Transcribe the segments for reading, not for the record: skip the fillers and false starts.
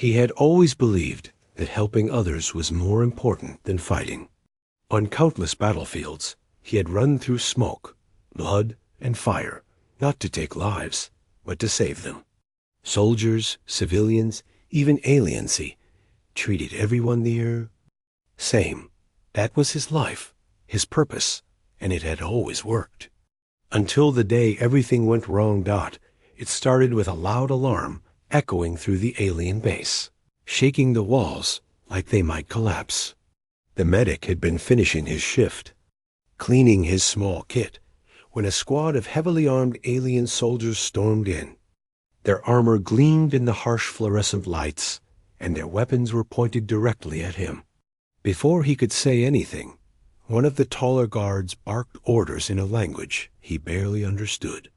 He had always believed that helping others was more important than fighting. On countless battlefields, he had run through smoke, blood, and fire, not to take lives, but to save them. Soldiers, civilians, even aliens, he treated everyone there same. That was his life, his purpose, and it had always worked. Until the day everything went wrong. It started with a loud alarm echoing through the alien base, shaking the walls like they might collapse. The medic had been finishing his shift, cleaning his small kit, when a squad of heavily armed alien soldiers stormed in. Their armor gleamed in the harsh fluorescent lights, and their weapons were pointed directly at him. Before he could say anything, one of the taller guards barked orders in a language he barely understood.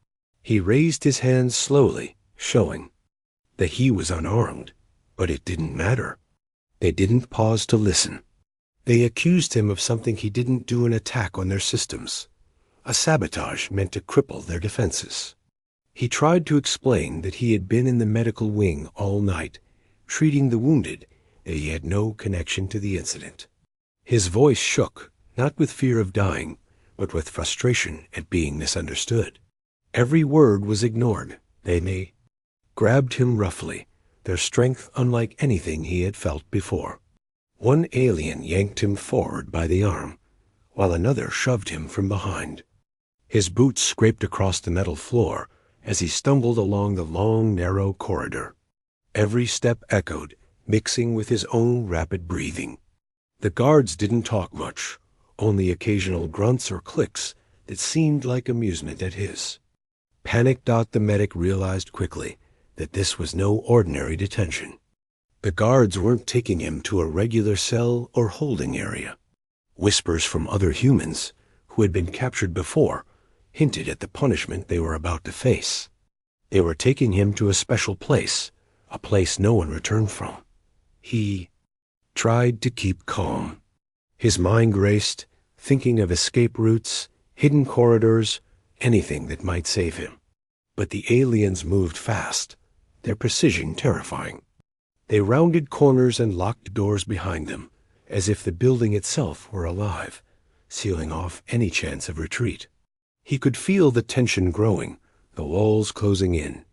He raised his hands slowly, showing that he was unarmed, but it didn't matter. They didn't pause to listen. They accused him of something he didn't do, an attack on their systems, a sabotage meant to cripple their defenses. He tried to explain that he had been in the medical wing all night, treating the wounded, that he had no connection to the incident. His voice shook, not with fear of dying, but with frustration at being misunderstood. Every word was ignored. They grabbed him roughly, their strength unlike anything he had felt before. One alien yanked him forward by the arm, while another shoved him from behind. His boots scraped across the metal floor as he stumbled along the long, narrow corridor. Every step echoed, mixing with his own rapid breathing. The guards didn't talk much, only occasional grunts or clicks that seemed like amusement at his. Panicked, the medic realized quickly that this was no ordinary detention. The guards weren't taking him to a regular cell or holding area. Whispers from other humans, who had been captured before, hinted at the punishment they were about to face. They were taking him to a special place, a place no one returned from. He tried to keep calm. His mind raced, thinking of escape routes, hidden corridors, anything that might save him. But the aliens moved fast, their precision terrifying. They rounded corners and locked doors behind them, as if the building itself were alive, sealing off any chance of retreat. He could feel the tension growing, the walls closing in.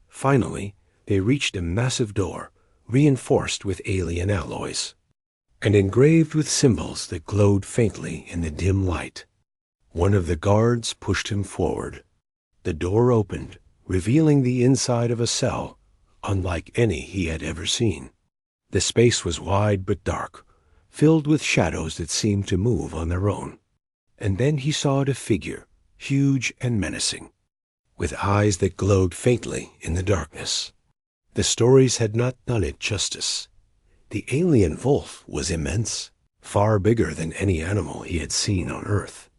Finally, they reached a massive door, reinforced with alien alloys, and engraved with symbols that glowed faintly in the dim light. One of the guards pushed him forward. The door opened, revealing the inside of a cell, unlike any he had ever seen. The space was wide but dark, filled with shadows that seemed to move on their own. And then he saw a figure, huge and menacing, with eyes that glowed faintly in the darkness. The stories had not done it justice. The alien wolf was immense, far bigger than any animal he had seen on Earth.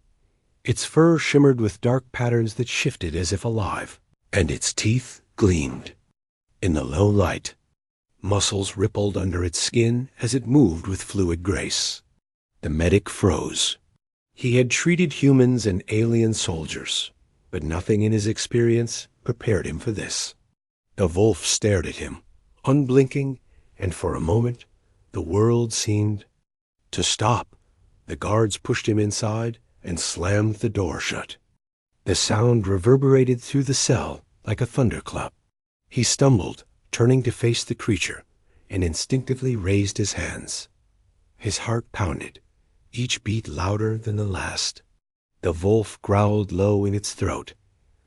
Its fur shimmered with dark patterns that shifted as if alive, and its teeth gleamed. In the low light, muscles rippled under its skin as it moved with fluid grace. The medic froze. He had treated humans and alien soldiers, but nothing in his experience prepared him for this. The wolf stared at him, unblinking, and for a moment, the world seemed to stop. The guards pushed him inside and slammed the door shut. The sound reverberated through the cell like a thunderclap. He stumbled, turning to face the creature, and instinctively raised his hands. His heart pounded, each beat louder than the last. The wolf growled low in its throat,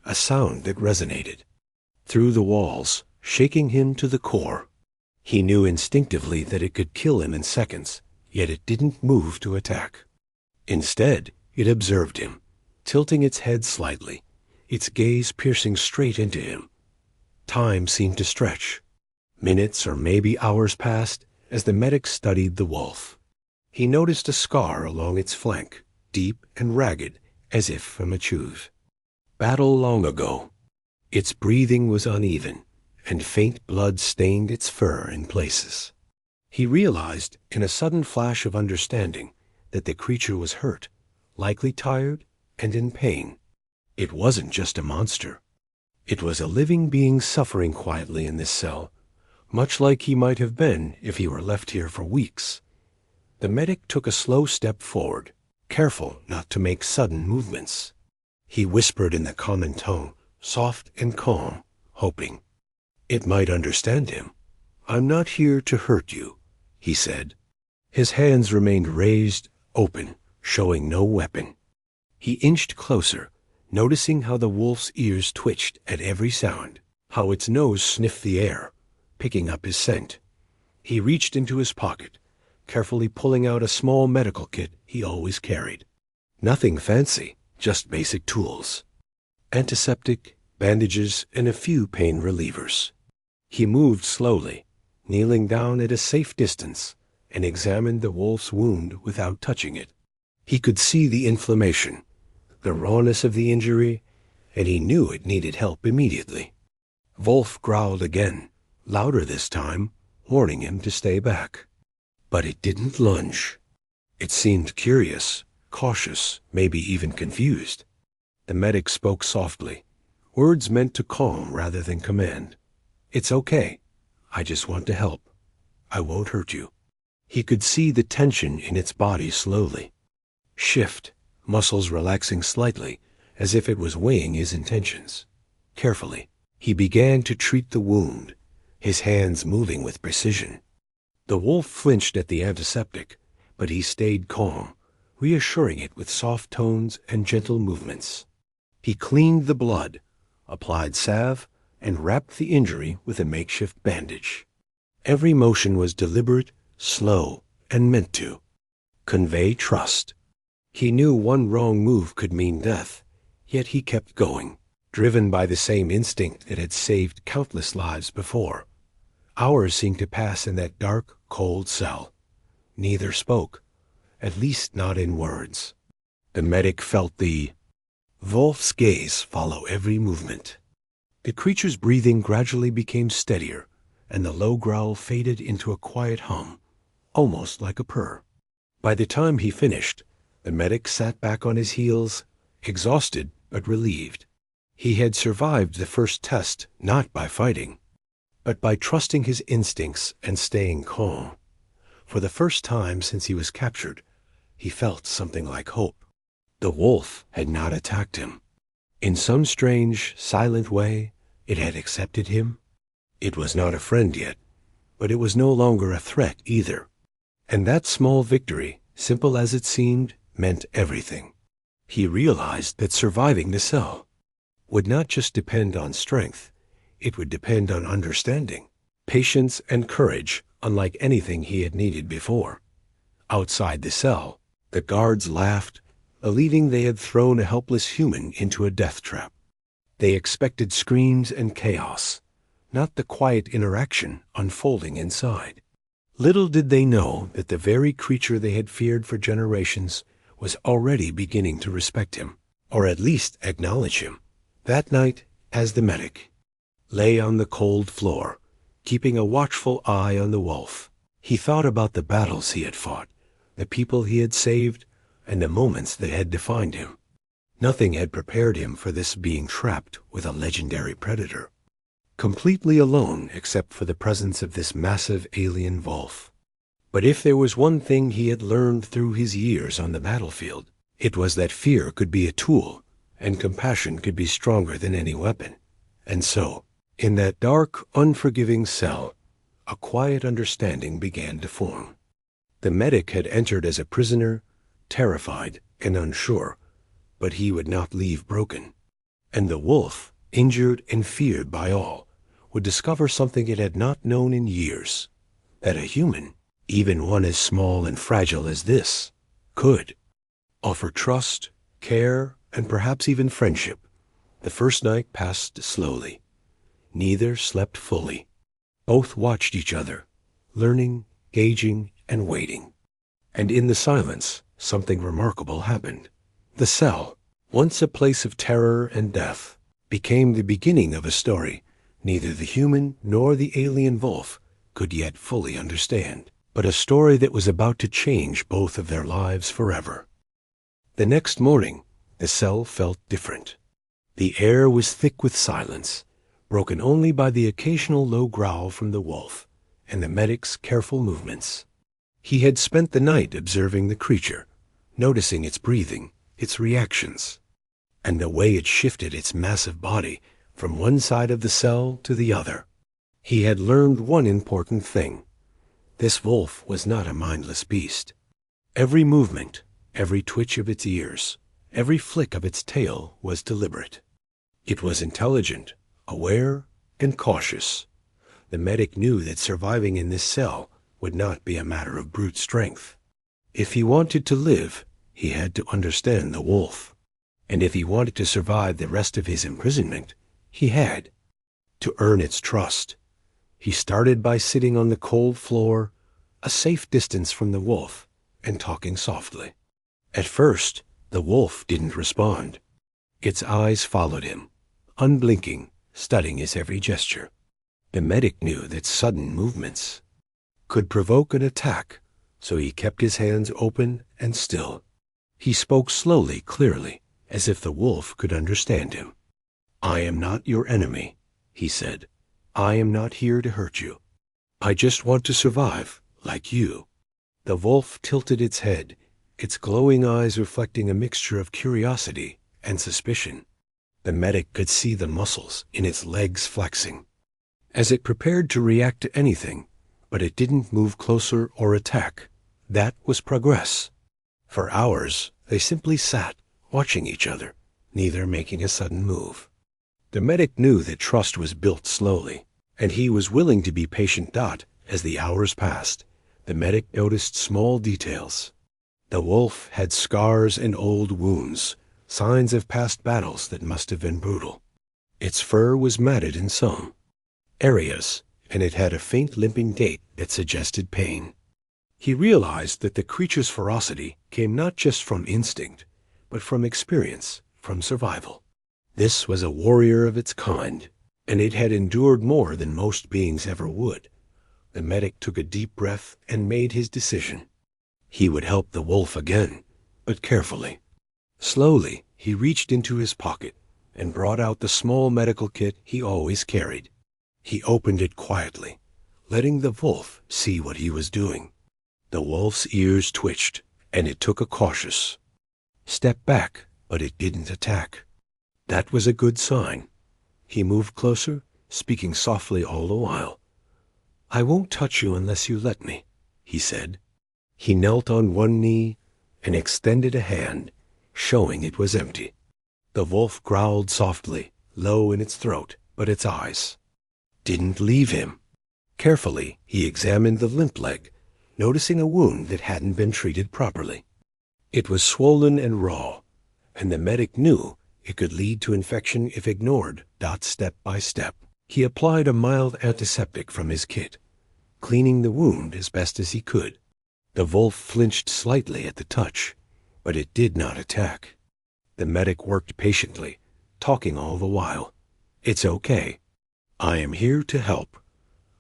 a sound that resonated through the walls, shaking him to the core. He knew instinctively that it could kill him in seconds, yet it didn't move to attack. Instead, it observed him, tilting its head slightly, its gaze piercing straight into him. Time seemed to stretch. Minutes or maybe hours passed as the medic studied the wolf. He noticed a scar along its flank, deep and ragged, as if from a chew. Battle long ago. Its breathing was uneven, and faint blood stained its fur in places. He realized, in a sudden flash of understanding, that the creature was hurt, likely tired and in pain. It wasn't just a monster. It was a living being suffering quietly in this cell, much like he might have been if he were left here for weeks. The medic took a slow step forward, careful not to make sudden movements. He whispered in the common tone, soft and calm, hoping it might understand him. "I'm not here to hurt you," he said. His hands remained raised, open, showing no weapon. He inched closer, noticing how the wolf's ears twitched at every sound, how its nose sniffed the air, picking up his scent. He reached into his pocket, carefully pulling out a small medical kit he always carried. Nothing fancy, just basic tools. Antiseptic, bandages, and a few pain relievers. He moved slowly, kneeling down at a safe distance, and examined the wolf's wound without touching it. He could see the inflammation, the rawness of the injury, and he knew it needed help immediately. Wolf growled again, louder this time, warning him to stay back. But it didn't lunge. It seemed curious, cautious, maybe even confused. The medic spoke softly, words meant to calm rather than command. "It's okay. I just want to help. I won't hurt you." He could see the tension in its body slowly shift, muscles relaxing slightly, as if it was weighing his intentions. Carefully, he began to treat the wound, his hands moving with precision. The wolf flinched at the antiseptic, but he stayed calm, reassuring it with soft tones and gentle movements. He cleaned the blood, applied salve, and wrapped the injury with a makeshift bandage. Every motion was deliberate, slow, and meant to convey trust. He knew one wrong move could mean death, yet he kept going, driven by the same instinct that had saved countless lives before. Hours seemed to pass in that dark, cold cell. Neither spoke, at least not in words. The medic felt the wolf's gaze follow every movement. The creature's breathing gradually became steadier, and the low growl faded into a quiet hum, almost like a purr. By the time he finished, the medic sat back on his heels, exhausted but relieved. He had survived the first test not by fighting, but by trusting his instincts and staying calm. For the first time since he was captured, he felt something like hope. The wolf had not attacked him. In some strange, silent way, it had accepted him. It was not a friend yet, but it was no longer a threat either. And that small victory, simple as it seemed, meant everything. He realized that surviving the cell would not just depend on strength, it would depend on understanding, patience, and courage unlike anything he had needed before. Outside the cell, the guards laughed, believing they had thrown a helpless human into a death trap. They expected screams and chaos, not the quiet interaction unfolding inside. Little did they know that the very creature they had feared for generations was already beginning to respect him, or at least acknowledge him. That night, as the medic lay on the cold floor, keeping a watchful eye on the wolf, he thought about the battles he had fought, the people he had saved, and the moments that had defined him. Nothing had prepared him for this being trapped with a legendary predator, completely alone except for the presence of this massive alien wolf. But if there was one thing he had learned through his years on the battlefield, it was that fear could be a tool, and compassion could be stronger than any weapon. And so, in that dark, unforgiving cell, a quiet understanding began to form. The medic had entered as a prisoner, terrified and unsure, but he would not leave broken. And the wolf, injured and feared by all, would discover something it had not known in years, that a human, even one as small and fragile as this, could offer trust, care, and perhaps even friendship. The first night passed slowly. Neither slept fully. Both watched each other, learning, gauging, and waiting. And in the silence, something remarkable happened. The cell, once a place of terror and death, became the beginning of a story neither the human nor the alien wolf could yet fully understand, but a story that was about to change both of their lives forever. The next morning, the cell felt different. The air was thick with silence, broken only by the occasional low growl from the wolf and the medic's careful movements. He had spent the night observing the creature, noticing its breathing, its reactions, and the way it shifted its massive body from one side of the cell to the other. He had learned one important thing. This wolf was not a mindless beast. Every movement, every twitch of its ears, every flick of its tail was deliberate. It was intelligent, aware, and cautious. The medic knew that surviving in this cell would not be a matter of brute strength. If he wanted to live, he had to understand the wolf. And if he wanted to survive the rest of his imprisonment, he had to earn its trust. He started by sitting on the cold floor, a safe distance from the wolf, and talking softly. At first, the wolf didn't respond. Its eyes followed him, unblinking, studying his every gesture. The medic knew that sudden movements could provoke an attack, so he kept his hands open and still. He spoke slowly, clearly, as if the wolf could understand him. "I am not your enemy," he said. "I am not here to hurt you. I just want to survive, like you." The wolf tilted its head, its glowing eyes reflecting a mixture of curiosity and suspicion. The medic could see the muscles in its legs flexing, as it prepared to react to anything, but it didn't move closer or attack. That was progress. For hours, they simply sat, watching each other, neither making a sudden move. The medic knew that trust was built slowly, and he was willing to be patient. As the hours passed, the medic noticed small details. The wolf had scars and old wounds, signs of past battles that must have been brutal. Its fur was matted in some areas, and it had a faint limping gait that suggested pain. He realized that the creature's ferocity came not just from instinct, but from experience, from survival. This was a warrior of its kind, and it had endured more than most beings ever would. The medic took a deep breath and made his decision. He would help the wolf again, but carefully. Slowly, he reached into his pocket and brought out the small medical kit he always carried. He opened it quietly, letting the wolf see what he was doing. The wolf's ears twitched, and it took a cautious step back, but it didn't attack. That was a good sign. He moved closer, speaking softly all the while. "I won't touch you unless you let me," he said. He knelt on one knee and extended a hand, showing it was empty. The wolf growled softly, low in its throat, but its eyes didn't leave him. Carefully, he examined the limp leg, noticing a wound that hadn't been treated properly. It was swollen and raw, and the medic knew it could lead to infection if ignored. Step by step, he applied a mild antiseptic from his kit, cleaning the wound as best as he could. The wolf flinched slightly at the touch, but it did not attack. The medic worked patiently, talking all the while. "It's okay. I am here to help.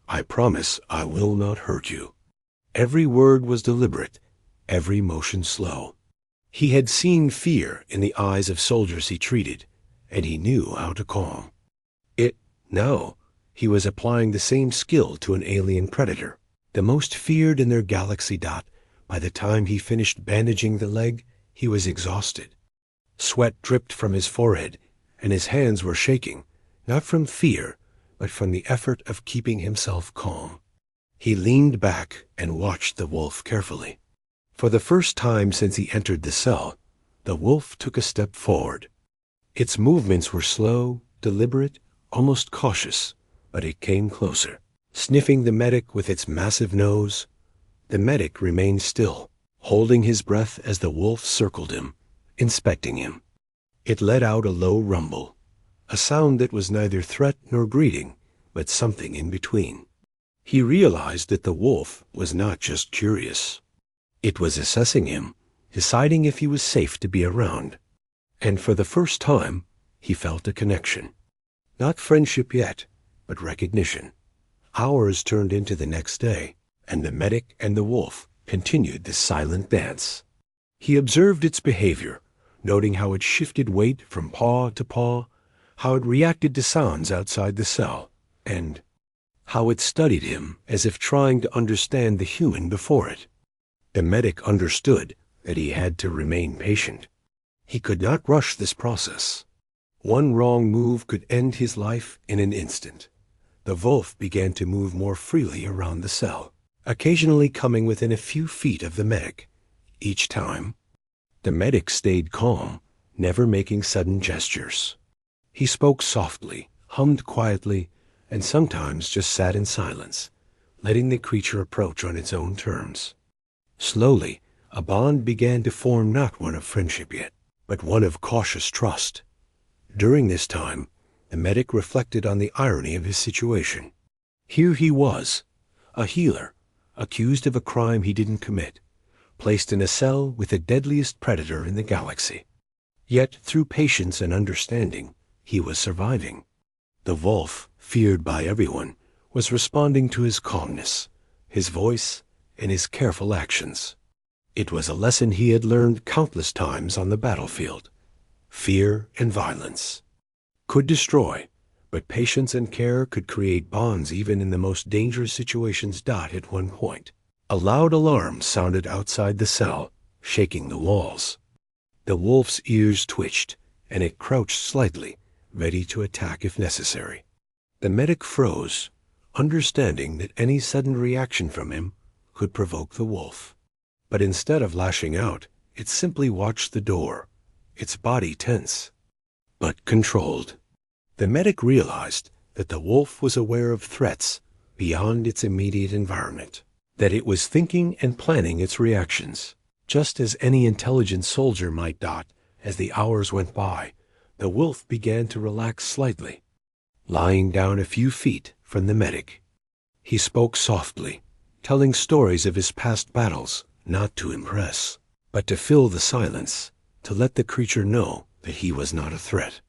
I promise I will not hurt you." Every word was deliberate, every motion slow. He had seen fear in the eyes of soldiers he treated, and he knew how to calm it. Now, he was applying the same skill to an alien predator, the most feared in their galaxy. By the time he finished bandaging the leg, he was exhausted. Sweat dripped from his forehead, and his hands were shaking, not from fear, but from the effort of keeping himself calm. He leaned back and watched the wolf carefully. For the first time since he entered the cell, the wolf took a step forward. Its movements were slow, deliberate, almost cautious, but it came closer, sniffing the medic with its massive nose. The medic remained still, holding his breath as the wolf circled him, inspecting him. It let out a low rumble, a sound that was neither threat nor greeting, but something in between. He realized that the wolf was not just curious. It was assessing him, deciding if he was safe to be around. And for the first time, he felt a connection. Not friendship yet, but recognition. Hours turned into the next day, and the medic and the wolf continued the silent dance. He observed its behavior, noting how it shifted weight from paw to paw, how it reacted to sounds outside the cell, and how it studied him as if trying to understand the human before it. The medic understood that he had to remain patient. He could not rush this process. One wrong move could end his life in an instant. The wolf began to move more freely around the cell, occasionally coming within a few feet of the medic. Each time, the medic stayed calm, never making sudden gestures. He spoke softly, hummed quietly, and sometimes just sat in silence, letting the creature approach on its own terms. Slowly, a bond began to form, not one of friendship yet, but one of cautious trust. During this time, the medic reflected on the irony of his situation. Here he was, a healer, accused of a crime he didn't commit, placed in a cell with the deadliest predator in the galaxy. Yet, through patience and understanding, he was surviving. The wolf, feared by everyone, was responding to his calmness, his voice, and his careful actions. It was a lesson he had learned countless times on the battlefield. Fear and violence could destroy, but patience and care could create bonds even in the most dangerous situations. At one point, a loud alarm sounded outside the cell, shaking the walls. The wolf's ears twitched, and it crouched slightly, ready to attack if necessary. The medic froze, understanding that any sudden reaction from him could provoke the wolf. But instead of lashing out, it simply watched the door, its body tense, but controlled. The medic realized that the wolf was aware of threats beyond its immediate environment, that it was thinking and planning its reactions, just as any intelligent soldier might. As the hours went by, the wolf began to relax slightly, lying down a few feet from the medic. He spoke softly, telling stories of his past battles, not to impress, but to fill the silence, to let the creature know that he was not a threat.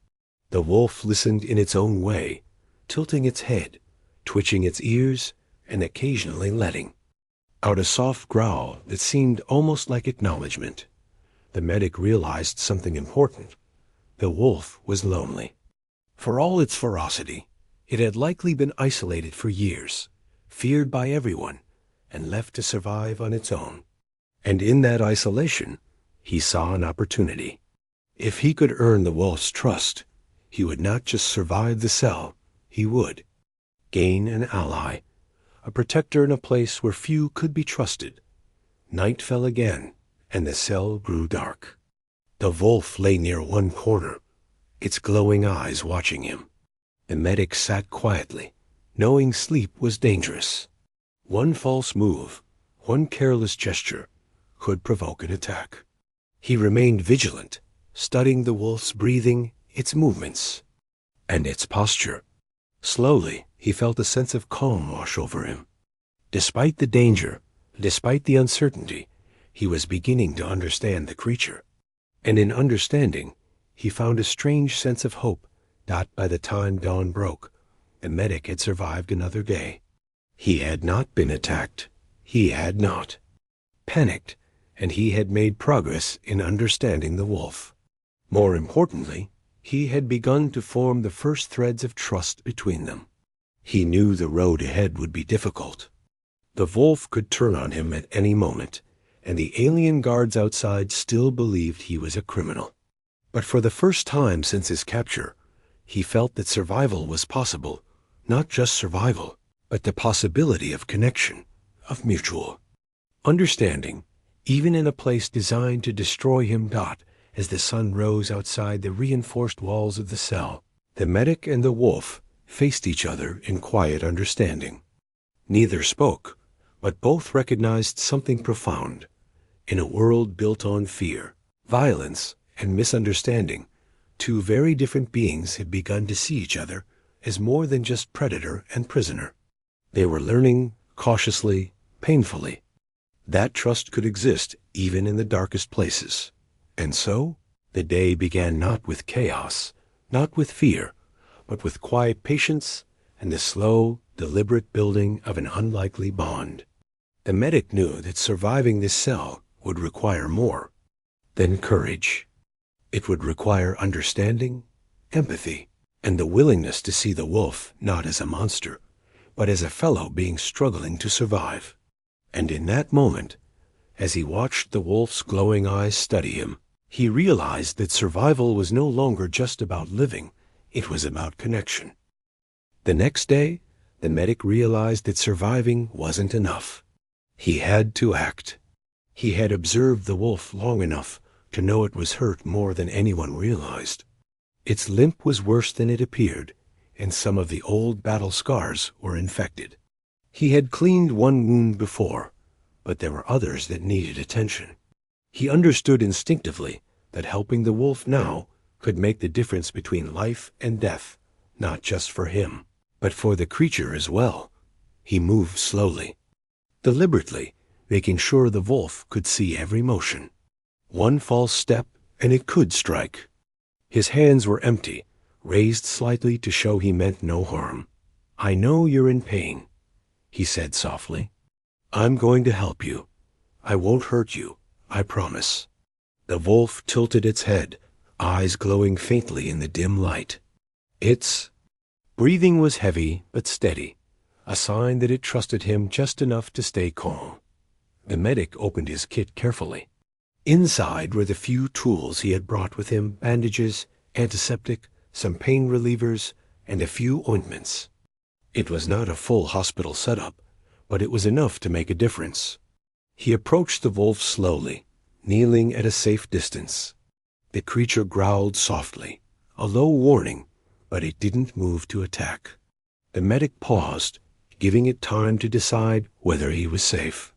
The wolf listened in its own way, tilting its head, twitching its ears, and occasionally letting out a soft growl that seemed almost like acknowledgement. The medic realized something important. The wolf was lonely. For all its ferocity, it had likely been isolated for years, feared by everyone, and left to survive on its own. And in that isolation, he saw an opportunity. If he could earn the wolf's trust, he would not just survive the cell, he would gain an ally, a protector in a place where few could be trusted. Night fell again, and the cell grew dark. The wolf lay near one corner, its glowing eyes watching him. The medic sat quietly, knowing sleep was dangerous. One false move, one careless gesture, could provoke an attack. He remained vigilant, studying the wolf's breathing, its movements, and its posture. Slowly, he felt a sense of calm wash over him. Despite the danger, despite the uncertainty, he was beginning to understand the creature. And in understanding, he found a strange sense of hope. By the time dawn broke, the medic had survived another day. He had not been attacked. He had not panicked, and he had made progress in understanding the wolf. More importantly, he had begun to form the first threads of trust between them. He knew the road ahead would be difficult. The wolf could turn on him at any moment, and the alien guards outside still believed he was a criminal. But for the first time since his capture, he felt that survival was possible. Not just survival, but the possibility of connection, of mutual understanding, even in a place designed to destroy him. As the sun rose outside the reinforced walls of the cell, the medic and the wolf faced each other in quiet understanding. Neither spoke, but both recognized something profound. In a world built on fear, violence, and misunderstanding, two very different beings had begun to see each other as more than just predator and prisoner. They were learning, cautiously, painfully, that trust could exist even in the darkest places. And so, the day began not with chaos, not with fear, but with quiet patience and the slow, deliberate building of an unlikely bond. The medic knew that surviving this cell would require more than courage. It would require understanding, empathy, and the willingness to see the wolf not as a monster, but as a fellow being struggling to survive. And in that moment, as he watched the wolf's glowing eyes study him, he realized that survival was no longer just about living, it was about connection. The next day, the medic realized that surviving wasn't enough. He had to act. He had observed the wolf long enough to know it was hurt more than anyone realized. Its limp was worse than it appeared, and some of the old battle scars were infected. He had cleaned one wound before, but there were others that needed attention. He understood instinctively that helping the wolf now could make the difference between life and death, not just for him, but for the creature as well. He moved slowly, deliberately, making sure the wolf could see every motion. One false step, and it could strike. His hands were empty, raised slightly to show he meant no harm. "I know you're in pain," he said softly. "I'm going to help you. I won't hurt you, I promise." The wolf tilted its head, eyes glowing faintly in the dim light. Its breathing was heavy but steady, a sign that it trusted him just enough to stay calm. The medic opened his kit carefully. Inside were the few tools he had brought with him: bandages, antiseptic, some pain relievers, and a few ointments. It was not a full hospital setup, but it was enough to make a difference. He approached the wolf slowly, kneeling at a safe distance. The creature growled softly, a low warning, but it didn't move to attack. The medic paused, giving it time to decide whether he was safe.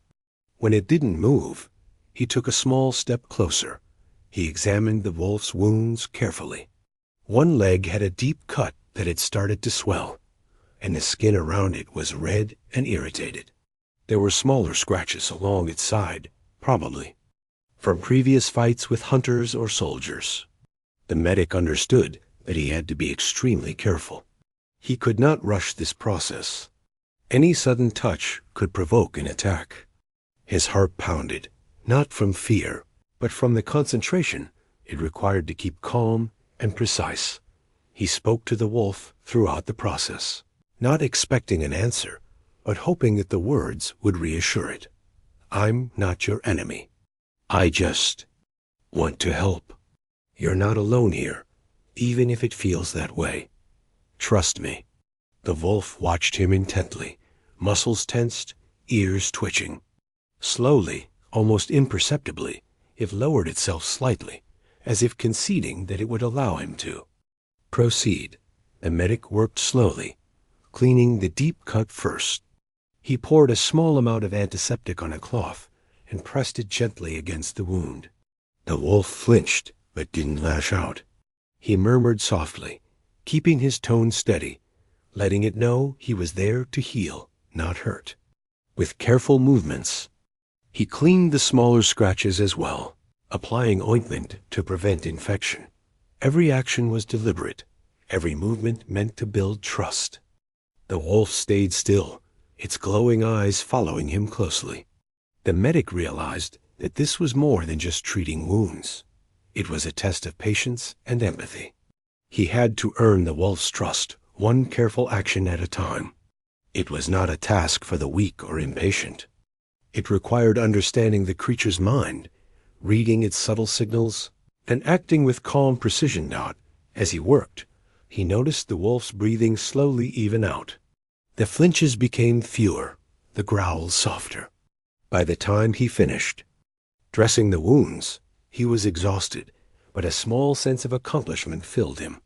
When it didn't move, he took a small step closer. He examined the wolf's wounds carefully. One leg had a deep cut that had started to swell, and the skin around it was red and irritated. There were smaller scratches along its side, probably from previous fights with hunters or soldiers. The medic understood that he had to be extremely careful. He could not rush this process. Any sudden touch could provoke an attack. His heart pounded, not from fear, but from the concentration it required to keep calm and precise. He spoke to the wolf throughout the process, not expecting an answer, but hoping that the words would reassure it. "I'm not your enemy. I just want to help. You're not alone here, even if it feels that way. Trust me." The wolf watched him intently, muscles tensed, ears twitching. Slowly, almost imperceptibly, it lowered itself slightly, as if conceding that it would allow him to. "Proceed." The medic worked slowly, cleaning the deep cut first. He poured a small amount of antiseptic on a cloth and pressed it gently against the wound. The wolf flinched, but didn't lash out. He murmured softly, keeping his tone steady, letting it know he was there to heal, not hurt. With careful movements, he cleaned the smaller scratches as well, applying ointment to prevent infection. Every action was deliberate, every movement meant to build trust. The wolf stayed still, its glowing eyes following him closely. The medic realized that this was more than just treating wounds. It was a test of patience and empathy. He had to earn the wolf's trust, one careful action at a time. It was not a task for the weak or impatient. It required understanding the creature's mind, reading its subtle signals, and acting with calm precision. As he worked, he noticed the wolf's breathing slowly even out. The flinches became fewer, the growls softer. By the time he finished dressing the wounds, he was exhausted, but a small sense of accomplishment filled him.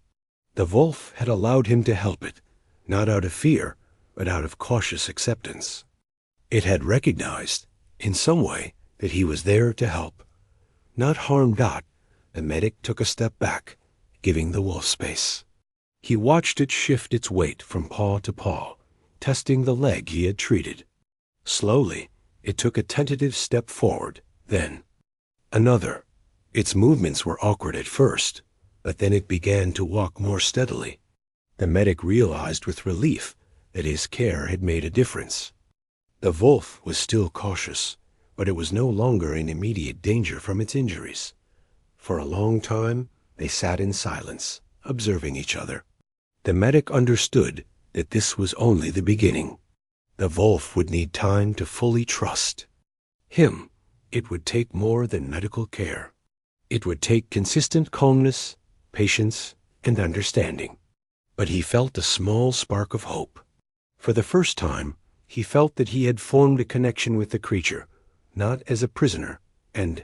The wolf had allowed him to help it, not out of fear, but out of cautious acceptance. It had recognized, in some way, that he was there to help, not harm. The medic took a step back, giving the wolf space. He watched it shift its weight from paw to paw, testing the leg he had treated. Slowly, it took a tentative step forward, then another. Its movements were awkward at first, but then it began to walk more steadily. The medic realized with relief that his care had made a difference. The wolf was still cautious, but it was no longer in immediate danger from its injuries. For a long time, they sat in silence, observing each other. The medic understood that this was only the beginning. The wolf would need time to fully trust him. It would take more than medical care. It would take consistent calmness, patience, and understanding. But he felt a small spark of hope. For the first time, he felt that he had formed a connection with the creature, not as a prisoner and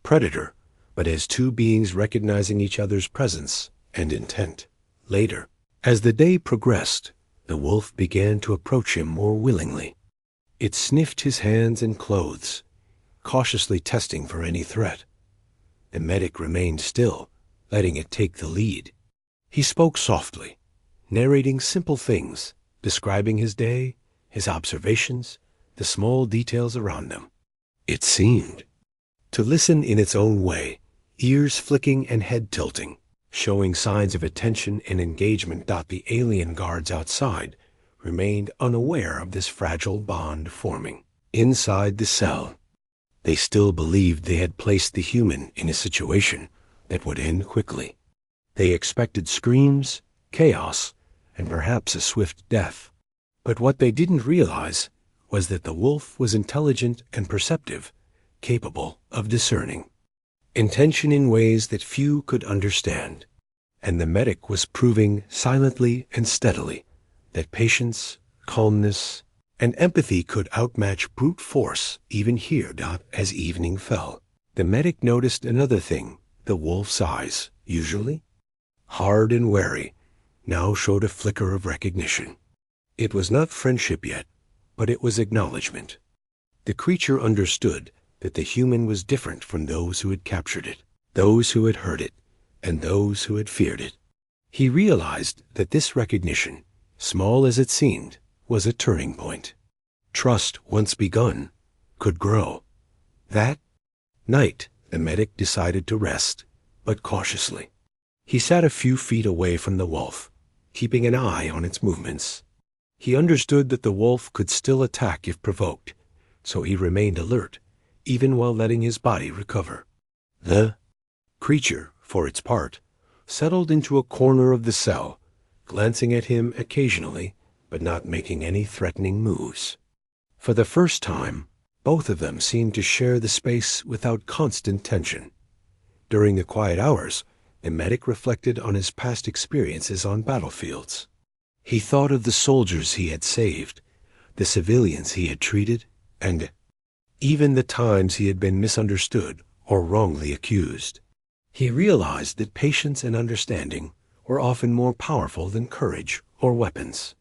predator, but as two beings recognizing each other's presence and intent. Later, as the day progressed, the wolf began to approach him more willingly. It sniffed his hands and clothes, cautiously testing for any threat. The medic remained still, letting it take the lead. He spoke softly, narrating simple things, describing his day, his observations, the small details around them. It seemed to listen in its own way, ears flicking and head tilting, showing signs of attention and engagement. The alien guards outside remained unaware of this fragile bond forming. Inside the cell, they still believed they had placed the human in a situation that would end quickly. They expected screams, chaos, and perhaps a swift death. But what they didn't realize was that the wolf was intelligent and perceptive, capable of discerning intention in ways that few could understand. And the medic was proving silently and steadily that patience, calmness, and empathy could outmatch brute force even here. As evening fell, the medic noticed another thing. The wolf's eyes, usually hard and wary, now showed a flicker of recognition. It was not friendship yet, but it was acknowledgement. The creature understood that the human was different from those who had captured it, those who had heard it, and those who had feared it. He realized that this recognition, small as it seemed, was a turning point. Trust, once begun, could grow. That night, the medic decided to rest, but cautiously. He sat a few feet away from the wolf, keeping an eye on its movements. He understood that the wolf could still attack if provoked, so he remained alert, even while letting his body recover. The creature, for its part, settled into a corner of the cell, glancing at him occasionally, but not making any threatening moves. For the first time, both of them seemed to share the space without constant tension. During the quiet hours, the medic reflected on his past experiences on battlefields. He thought of the soldiers he had saved, the civilians he had treated, and even the times he had been misunderstood or wrongly accused. He realized that patience and understanding were often more powerful than courage or weapons.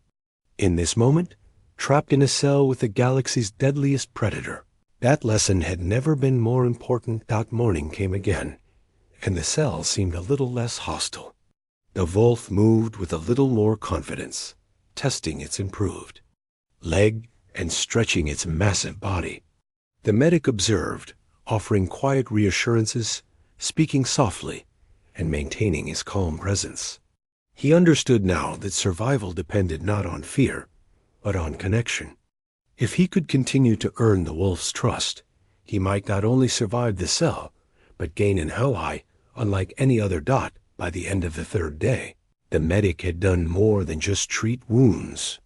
In this moment, trapped in a cell with the galaxy's deadliest predator, that lesson had never been more important. That morning came again, and the cell seemed a little less hostile. The wolf moved with a little more confidence, testing its improved leg and stretching its massive body. The medic observed, offering quiet reassurances, speaking softly, and maintaining his calm presence. He understood now that survival depended not on fear, but on connection. If he could continue to earn the wolf's trust, he might not only survive the cell, but gain an ally unlike any other. By the end of the third day, the medic had done more than just treat wounds.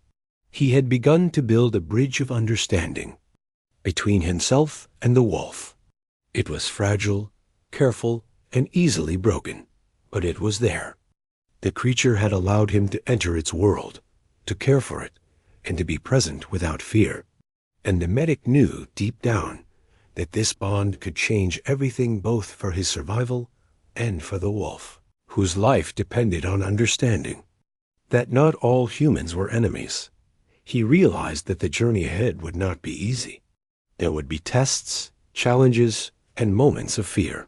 He had begun to build a bridge of understanding between himself and the wolf. It was fragile, careful, and easily broken, but it was there. The creature had allowed him to enter its world, to care for it, and to be present without fear. And the medic knew deep down that this bond could change everything, both for his survival and for the wolf, whose life depended on understanding that not all humans were enemies. He realized that the journey ahead would not be easy. There would be tests, challenges, and moments of fear.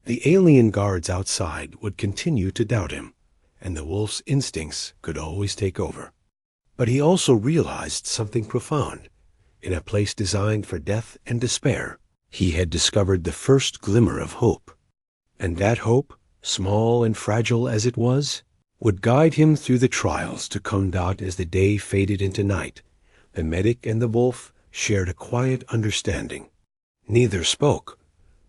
The alien guards outside would continue to doubt him, and the wolf's instincts could always take over. But he also realized something profound. In a place designed for death and despair, he had discovered the first glimmer of hope. And that hope, small and fragile as it was, would guide him through the trials to come. As the day faded into night, the medic and the wolf shared a quiet understanding. Neither spoke,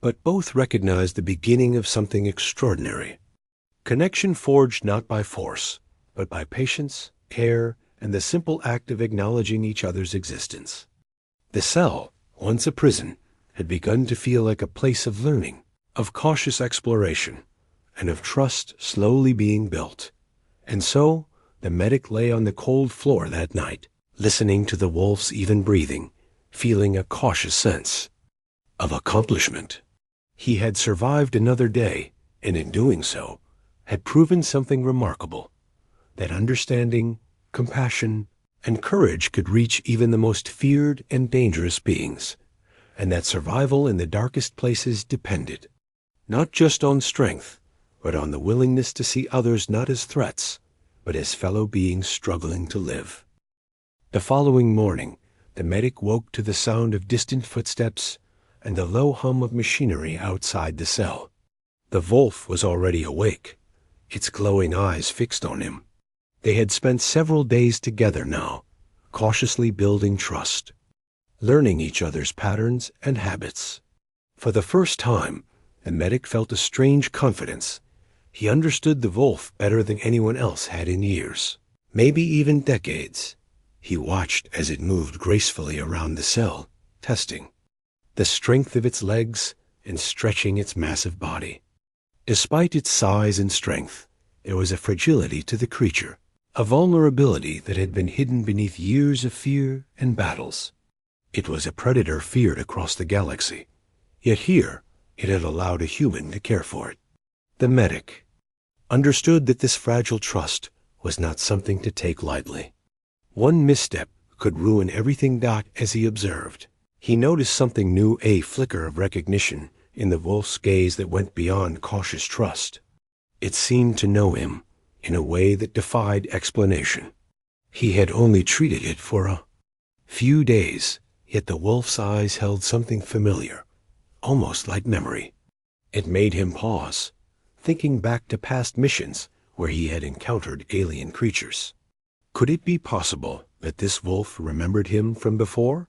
but both recognized the beginning of something extraordinary. Connection forged not by force, but by patience, care, and the simple act of acknowledging each other's existence. The cell, once a prison, had begun to feel like a place of learning, of cautious exploration, and of trust slowly being built. And so, the medic lay on the cold floor that night, listening to the wolf's even breathing, feeling a cautious sense of accomplishment. He had survived another day, and in doing so, had proven something remarkable, that understanding, compassion, and courage could reach even the most feared and dangerous beings, and that survival in the darkest places depended, not just on strength, but on the willingness to see others not as threats, but as fellow beings struggling to live. The following morning, the medic woke to the sound of distant footsteps and the low hum of machinery outside the cell. The wolf was already awake, its glowing eyes fixed on him. They had spent several days together now, cautiously building trust, learning each other's patterns and habits. For the first time, the medic felt a strange confidence. He understood the wolf better than anyone else had in years, maybe even decades. He watched as it moved gracefully around the cell, testing the strength of its legs and stretching its massive body. Despite its size and strength, there was a fragility to the creature, a vulnerability that had been hidden beneath years of fear and battles. It was a predator feared across the galaxy, yet here it had allowed a human to care for it. The medic understood that this fragile trust was not something to take lightly. One misstep could ruin everything. As he observed, he noticed something new, a flicker of recognition in the wolf's gaze that went beyond cautious trust. It seemed to know him in a way that defied explanation. He had only treated it for a few days, yet the wolf's eyes held something familiar, almost like memory. It made him pause, thinking back to past missions where he had encountered alien creatures. Could it be possible that this wolf remembered him from before?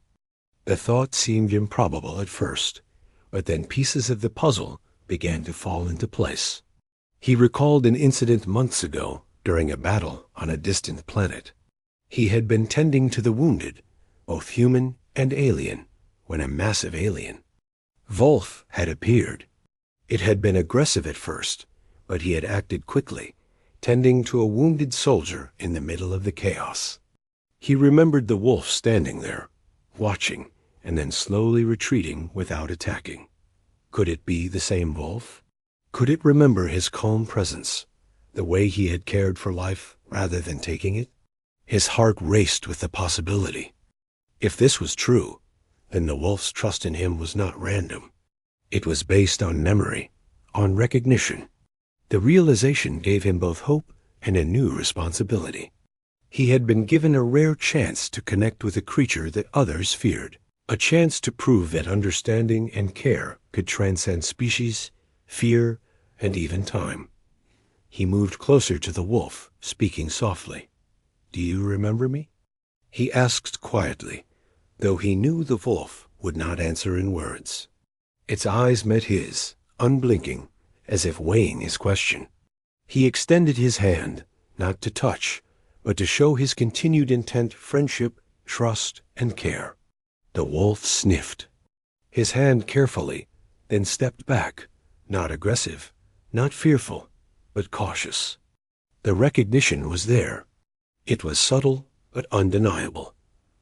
The thought seemed improbable at first, but then pieces of the puzzle began to fall into place. He recalled an incident months ago during a battle on a distant planet. He had been tending to the wounded, both human and alien, when a massive alien wolf had appeared. It had been aggressive at first, but he had acted quickly, tending to a wounded soldier in the middle of the chaos. He remembered the wolf standing there, watching, and then slowly retreating without attacking. Could it be the same wolf? Could it remember his calm presence, the way he had cared for life rather than taking it? His heart raced with the possibility. If this was true, then the wolf's trust in him was not random. It was based on memory, on recognition. The realization gave him both hope and a new responsibility. He had been given a rare chance to connect with a creature that others feared, a chance to prove that understanding and care could transcend species, fear, and even time. He moved closer to the wolf, speaking softly. "Do you remember me?" he asked quietly, though he knew the wolf would not answer in words. Its eyes met his, unblinking, as if weighing his question. He extended his hand, not to touch, but to show his continued intent, friendship, trust, and care. The wolf sniffed his hand carefully, then stepped back, not aggressive, not fearful, but cautious. The recognition was there. It was subtle, but undeniable.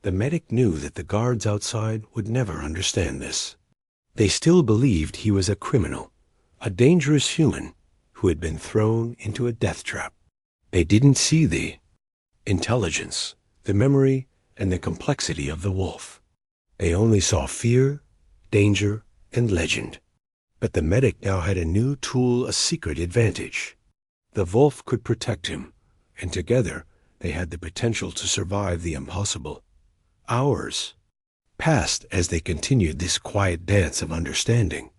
The medic knew that the guards outside would never understand this. They still believed he was a criminal, a dangerous human who had been thrown into a death trap. They didn't see the intelligence, the memory, and the complexity of the wolf. They only saw fear, danger, and legend. But the medic now had a new tool, a secret advantage. The wolf could protect him, and together they had the potential to survive the impossible. Hours passed as they continued this quiet dance of understanding.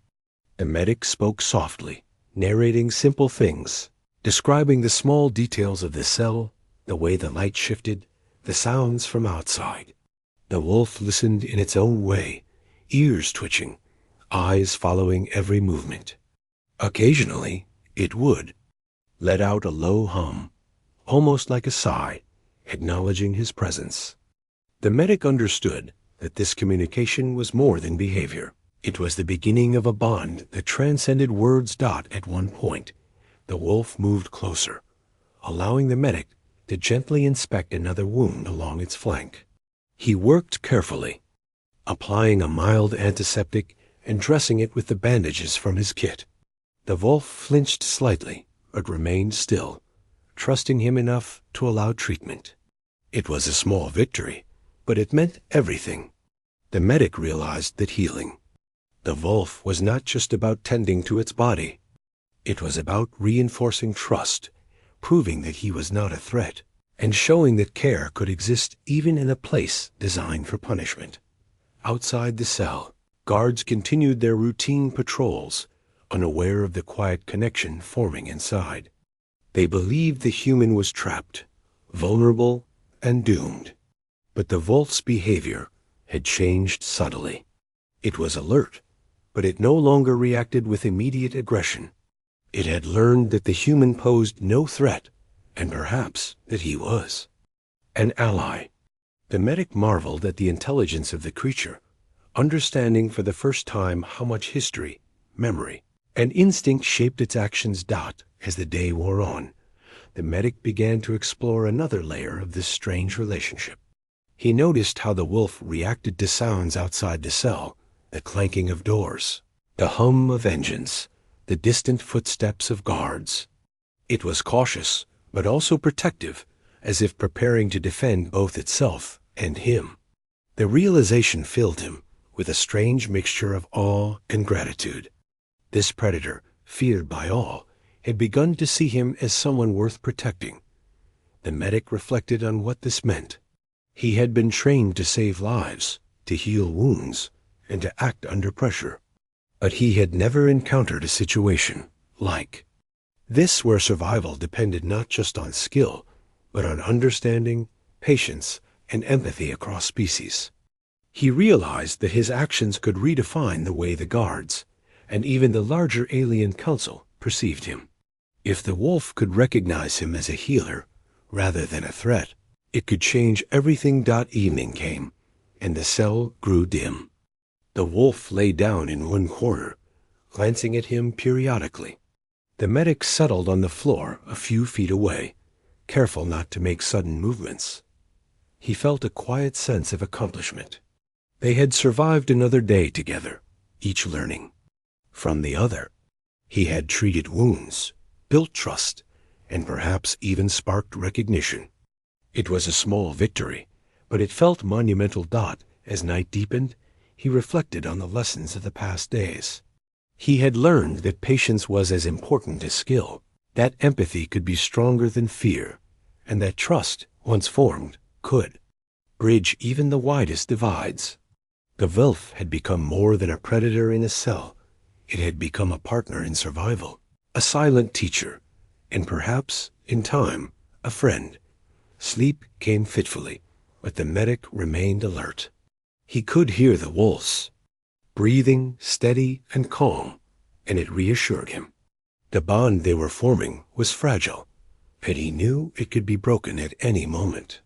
The medic spoke softly, narrating simple things, describing the small details of the cell, the way the light shifted, the sounds from outside. The wolf listened in its own way, ears twitching, eyes following every movement. Occasionally, it would let out a low hum, almost like a sigh, acknowledging his presence. The medic understood that this communication was more than behavior. It was the beginning of a bond that transcended words. At one point, the wolf moved closer, allowing the medic to gently inspect another wound along its flank. He worked carefully, applying a mild antiseptic and dressing it with the bandages from his kit. The wolf flinched slightly, but remained still, trusting him enough to allow treatment. It was a small victory, but it meant everything. The medic realized that healing the wolf was not just about tending to its body. It was about reinforcing trust, proving that he was not a threat, and showing that care could exist even in a place designed for punishment. Outside the cell, guards continued their routine patrols, unaware of the quiet connection forming inside. They believed the human was trapped, vulnerable, and doomed. But the wolf's behavior had changed subtly. It was alert, but it no longer reacted with immediate aggression. It had learned that the human posed no threat, and perhaps that he was an ally. The medic marveled at the intelligence of the creature, understanding for the first time how much history, memory, and instinct shaped its actions. As the day wore on, the medic began to explore another layer of this strange relationship. He noticed how the wolf reacted to sounds outside the cell, the clanking of doors, the hum of engines, the distant footsteps of guards. It was cautious, but also protective, as if preparing to defend both itself and him. The realization filled him with a strange mixture of awe and gratitude. This predator, feared by all, had begun to see him as someone worth protecting. The medic reflected on what this meant. He had been trained to save lives, to heal wounds, and to act under pressure. But he had never encountered a situation like this, where survival depended not just on skill, but on understanding, patience, and empathy across species. He realized that his actions could redefine the way the guards, and even the larger alien council, perceived him. If the wolf could recognize him as a healer rather than a threat, it could change everything. Evening came, and the cell grew dim. The wolf lay down in one corner, glancing at him periodically. The medic settled on the floor a few feet away, careful not to make sudden movements. He felt a quiet sense of accomplishment. They had survived another day together, each learning from the other. He had treated wounds, built trust, and perhaps even sparked recognition. It was a small victory, but it felt monumental. As night deepened, he reflected on the lessons of the past days. He had learned that patience was as important as skill, that empathy could be stronger than fear, and that trust, once formed, could bridge even the widest divides. The wolf had become more than a predator in a cell. It had become a partner in survival, a silent teacher, and perhaps, in time, a friend. Sleep came fitfully, but the medic remained alert. He could hear the wolves, breathing steady and calm, and it reassured him. The bond they were forming was fragile, and he knew it could be broken at any moment.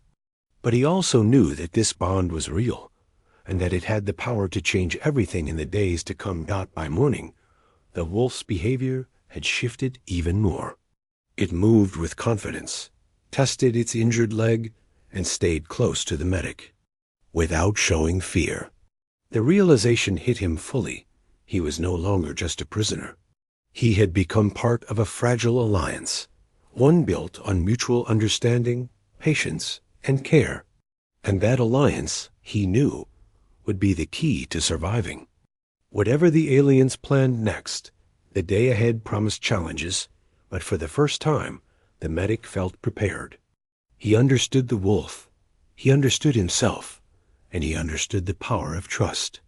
But he also knew that this bond was real, and that it had the power to change everything in the days to come. By morning, the wolf's behavior had shifted even more. It moved with confidence, tested its injured leg, and stayed close to the medic, without showing fear. The realization hit him fully. He was no longer just a prisoner. He had become part of a fragile alliance, one built on mutual understanding, patience, and care. And that alliance, he knew, would be the key to surviving. Whatever the aliens planned next, the day ahead promised challenges, but for the first time, the medic felt prepared. He understood the wolf, he understood himself, and he understood the power of trust.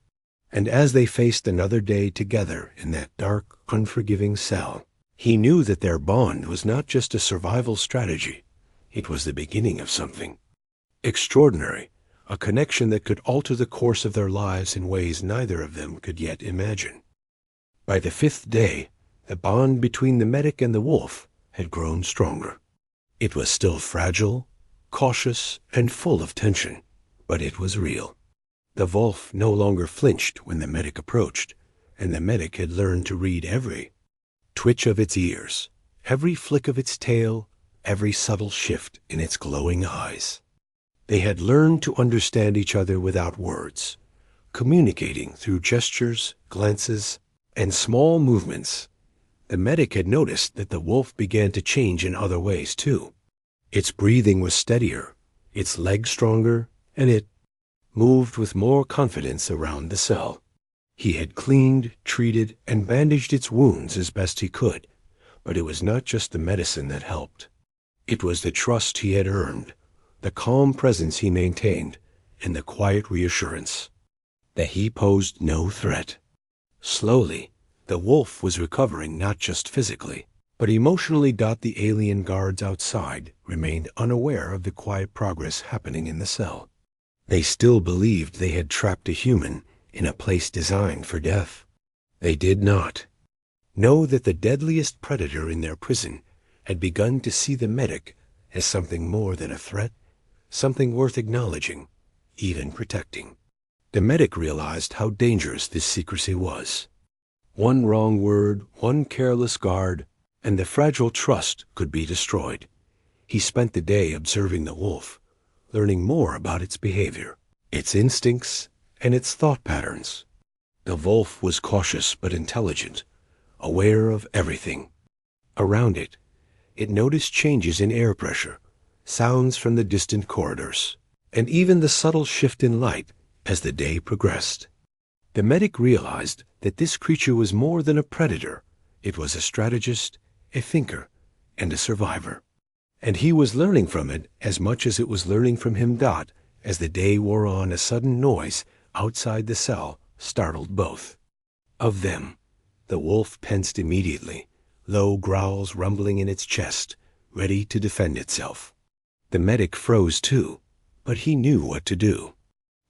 And as they faced another day together in that dark, unforgiving cell, he knew that their bond was not just a survival strategy. It was the beginning of something extraordinary, a connection that could alter the course of their lives in ways neither of them could yet imagine. By the fifth day, the bond between the medic and the wolf had grown stronger. It was still fragile, cautious, and full of tension, but it was real. The wolf no longer flinched when the medic approached, and the medic had learned to read every twitch of its ears, every flick of its tail, every subtle shift in its glowing eyes. They had learned to understand each other without words, communicating through gestures, glances, and small movements. The medic had noticed that the wolf began to change in other ways, too. Its breathing was steadier, its legs stronger, and it moved with more confidence around the cell. He had cleaned, treated, and bandaged its wounds as best he could, but it was not just the medicine that helped. It was the trust he had earned, the calm presence he maintained, and the quiet reassurance that he posed no threat. Slowly, the wolf was recovering not just physically, but emotionally. The alien guards outside remained unaware of the quiet progress happening in the cell. They still believed they had trapped a human in a place designed for death. They did not know that the deadliest predator in their prison had begun to see the medic as something more than a threat, something worth acknowledging, even protecting. The medic realized how dangerous this secrecy was. One wrong word, one careless guard, and the fragile trust could be destroyed. He spent the day observing the wolf, learning more about its behavior, its instincts, and its thought patterns. The wolf was cautious but intelligent, aware of everything around it. It noticed changes in air pressure, sounds from the distant corridors, and even the subtle shift in light as the day progressed. The medic realized that this creature was more than a predator. It was a strategist, a thinker, and a survivor. And he was learning from it as much as it was learning from him. As the day wore on, a sudden noise outside the cell startled both of them. The wolf tensed immediately, low growls rumbling in its chest, ready to defend itself. The medic froze too, but he knew what to do.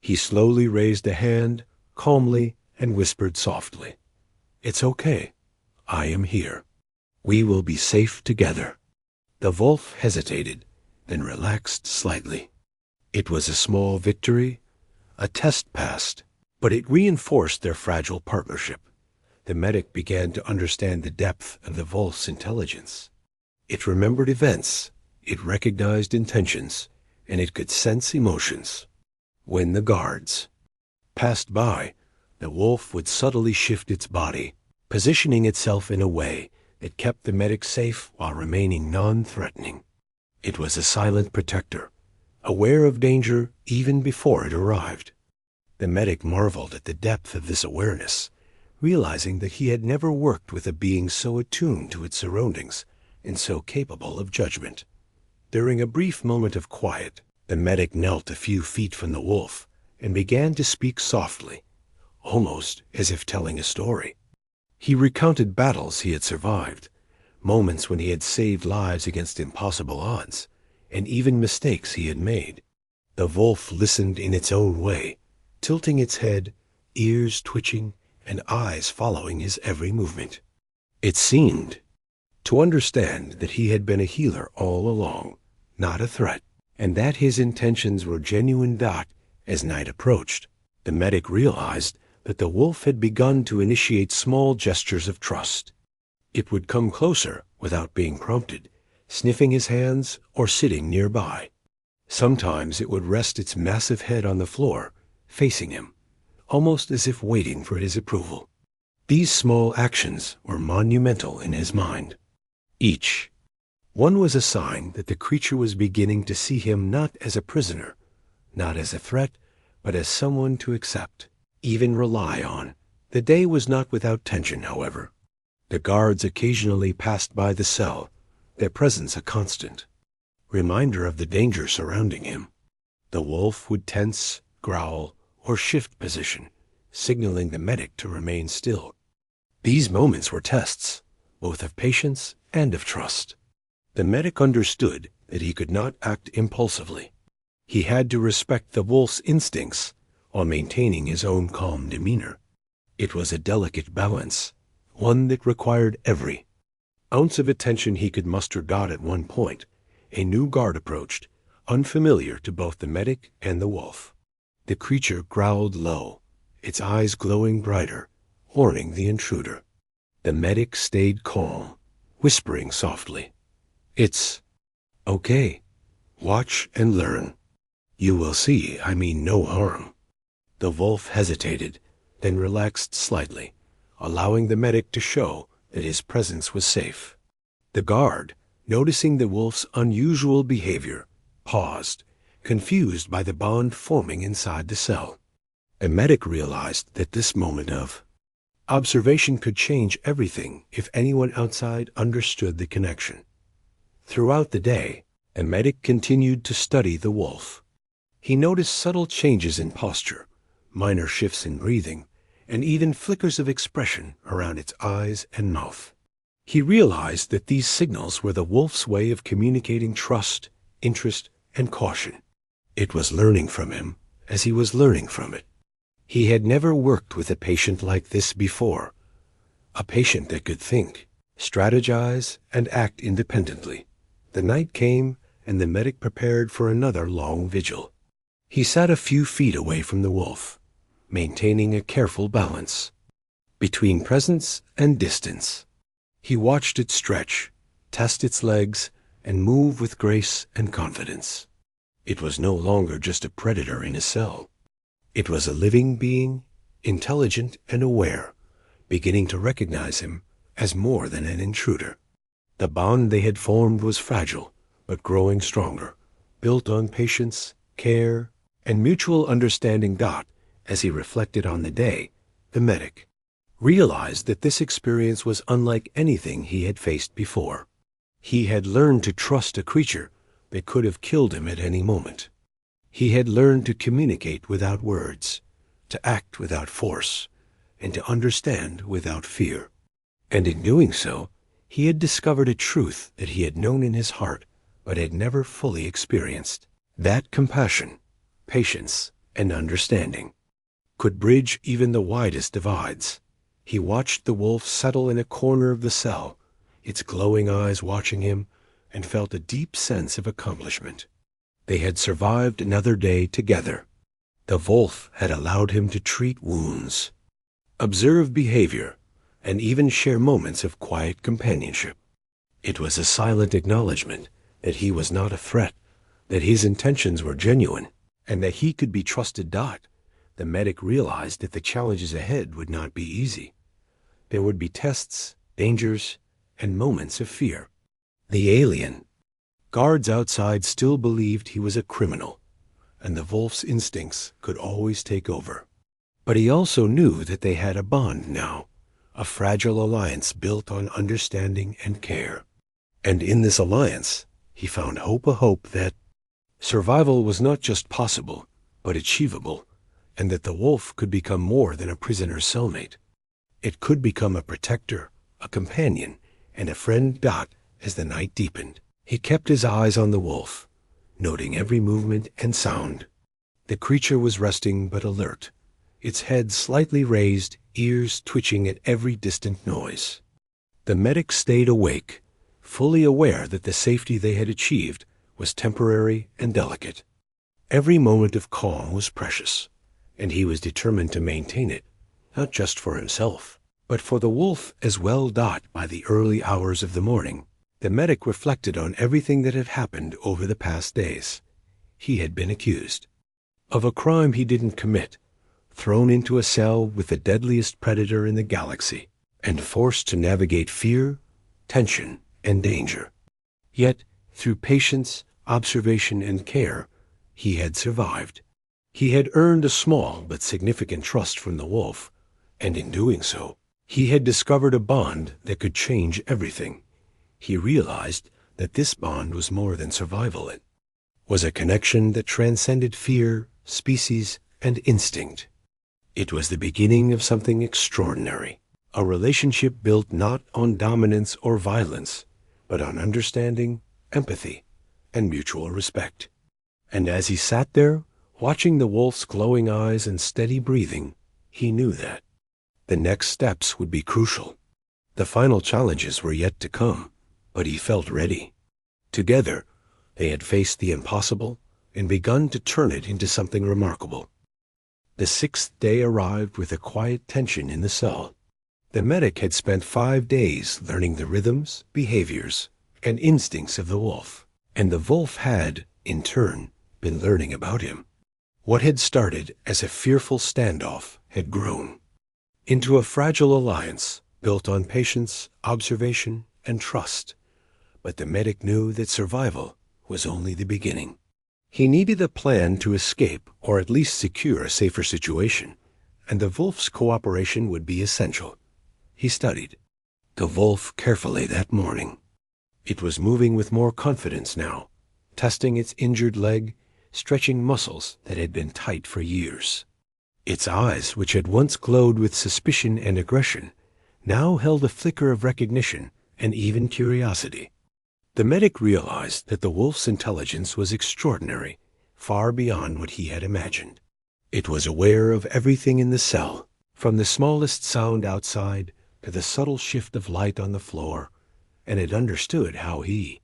He slowly raised a hand, calmly, and whispered softly, "It's okay. I am here. We will be safe together." The wolf hesitated, then relaxed slightly. It was a small victory, a test passed, but it reinforced their fragile partnership. The medic began to understand the depth of the wolf's intelligence. It remembered events, it recognized intentions, and it could sense emotions. When the guards passed by, the wolf would subtly shift its body, positioning itself in a way that kept the medic safe while remaining non-threatening. It was a silent protector, aware of danger even before it arrived. The medic marveled at the depth of this awareness, realizing that he had never worked with a being so attuned to its surroundings and so capable of judgment. During a brief moment of quiet, the medic knelt a few feet from the wolf and began to speak softly, almost as if telling a story. He recounted battles he had survived, moments when he had saved lives against impossible odds, and even mistakes he had made. The wolf listened in its own way, tilting its head, ears twitching, and eyes following his every movement. It seemed to understand that he had been a healer all along, not a threat, and that his intentions were genuine. As night approached, the medic realized that the wolf had begun to initiate small gestures of trust. It would come closer without being prompted, sniffing his hands or sitting nearby. Sometimes it would rest its massive head on the floor, facing him, almost as if waiting for his approval. These small actions were monumental in his mind. Each one was a sign that the creature was beginning to see him not as a prisoner, not as a threat, but as someone to accept, even rely on. The day was not without tension, however. The guards occasionally passed by the cell, their presence a constant reminder of the danger surrounding him. The wolf would tense, growl, or shift position, signaling the medic to remain still. These moments were tests, both of patience and of trust. The medic understood that he could not act impulsively. He had to respect the wolf's instincts while maintaining his own calm demeanor. It was a delicate balance, one that required every ounce of attention he could muster. At one point, a new guard approached, unfamiliar to both the medic and the wolf. The creature growled low, its eyes glowing brighter, warning the intruder. The medic stayed calm, whispering softly, "It's okay. Watch and learn. You will see I mean no harm." The wolf hesitated, then relaxed slightly, allowing the medic to show that his presence was safe. The guard, noticing the wolf's unusual behavior, paused, confused by the bond forming inside the cell. A medic realized that this moment of observation could change everything if anyone outside understood the connection. Throughout the day, a medic continued to study the wolf. He noticed subtle changes in posture, minor shifts in breathing, and even flickers of expression around its eyes and mouth. He realized that these signals were the wolf's way of communicating trust, interest, and caution. It was learning from him as he was learning from it. He had never worked with a patient like this before, a patient that could think, strategize, and act independently. The night came, and the medic prepared for another long vigil. He sat a few feet away from the wolf, maintaining a careful balance between presence and distance. He watched it stretch, test its legs, and move with grace and confidence. It was no longer just a predator in a cell. It was a living being, intelligent and aware, beginning to recognize him as more than an intruder. The bond they had formed was fragile, but growing stronger, built on patience, care, and mutual understanding. As he reflected on the day, the medic realized that this experience was unlike anything he had faced before. He had learned to trust a creature that could have killed him at any moment. He had learned to communicate without words, to act without force, and to understand without fear. And in doing so, he had discovered a truth that he had known in his heart but had never fully experienced. That compassion, patience, and understanding could bridge even the widest divides. He watched the wolf settle in a corner of the cell, its glowing eyes watching him, and felt a deep sense of accomplishment. They had survived another day together. The wolf had allowed him to treat wounds, observe behavior, and even share moments of quiet companionship. It was a silent acknowledgement that he was not a threat, that his intentions were genuine, and that he could be trusted. The medic realized that the challenges ahead would not be easy. There would be tests, dangers, and moments of fear. The alien guards outside still believed he was a criminal, and the wolf's instincts could always take over. But he also knew that they had a bond now, a fragile alliance built on understanding and care. And in this alliance, he found hope, a hope that survival was not just possible, but achievable, and that the wolf could become more than a prisoner's cellmate. It could become a protector, a companion, and a friend. As the night deepened, he kept his eyes on the wolf, noting every movement and sound. The creature was resting but alert, its head slightly raised, ears twitching at every distant noise. The medic stayed awake, fully aware that the safety they had achieved was temporary and delicate. Every moment of calm was precious, and he was determined to maintain it, not just for himself, but for the wolf as well. By the early hours of the morning, the medic reflected on everything that had happened over the past days. He had been accused of a crime he didn't commit, thrown into a cell with the deadliest predator in the galaxy, and forced to navigate fear, tension, and danger. Yet, through patience, observation, and care, he had survived. He had earned a small but significant trust from the wolf, and in doing so, he had discovered a bond that could change everything. He realized that this bond was more than survival. It was a connection that transcended fear, species, and instinct. It was the beginning of something extraordinary, a relationship built not on dominance or violence, but on understanding, empathy, and mutual respect. And as he sat there, watching the wolf's glowing eyes and steady breathing, he knew that the next steps would be crucial. The final challenges were yet to come, but he felt ready. Together, They had faced the impossible and begun to turn it into something remarkable. The 6th day arrived with a quiet tension in the cell. The medic had spent 5 days learning the rhythms, behaviors, and instincts of the wolf, and the wolf had, in turn, been learning about him. What had started as a fearful standoff had grown into a fragile alliance built on patience, observation, and trust. But the medic knew that survival was only the beginning. He needed a plan to escape or at least secure a safer situation, and the wolf's cooperation would be essential. He studied the wolf carefully that morning. It was moving with more confidence now, testing its injured leg, stretching muscles that had been tight for years. Its eyes, which had once glowed with suspicion and aggression, now held a flicker of recognition and even curiosity. The medic realized that the wolf's intelligence was extraordinary, far beyond what he had imagined. It was aware of everything in the cell, from the smallest sound outside to the subtle shift of light on the floor, and it understood how he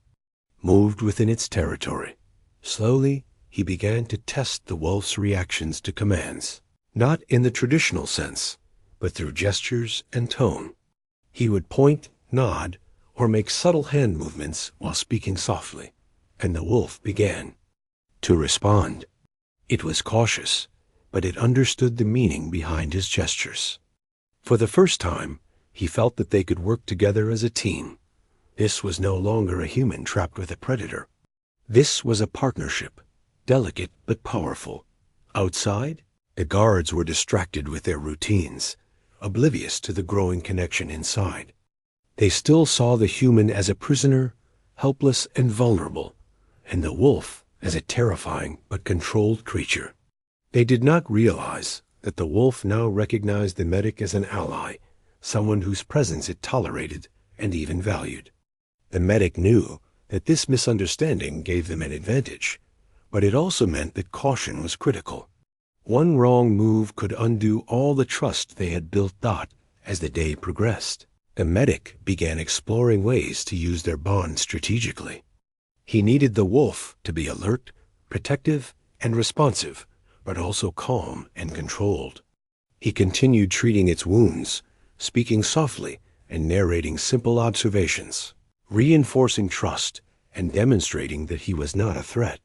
moved within its territory. Slowly, he began to test the wolf's reactions to commands, not in the traditional sense, but through gestures and tone. He would point, nod, or make subtle hand movements while speaking softly, and the wolf began to respond. It was cautious, but it understood the meaning behind his gestures. For the first time, he felt that they could work together as a team. This was no longer a human trapped with a predator. This was a partnership, delicate but powerful. Outside, the guards were distracted with their routines, oblivious to the growing connection inside. They still saw the human as a prisoner, helpless and vulnerable, and the wolf as a terrifying but controlled creature. They did not realize that the wolf now recognized the medic as an ally, someone whose presence it tolerated and even valued. The medic knew that this misunderstanding gave them an advantage, but it also meant that caution was critical. One wrong move could undo all the trust they had built up as the day progressed. The medic began exploring ways to use their bond strategically. He needed the wolf to be alert, protective, and responsive, but also calm and controlled. He continued treating its wounds, speaking softly and narrating simple observations, reinforcing trust and demonstrating that he was not a threat.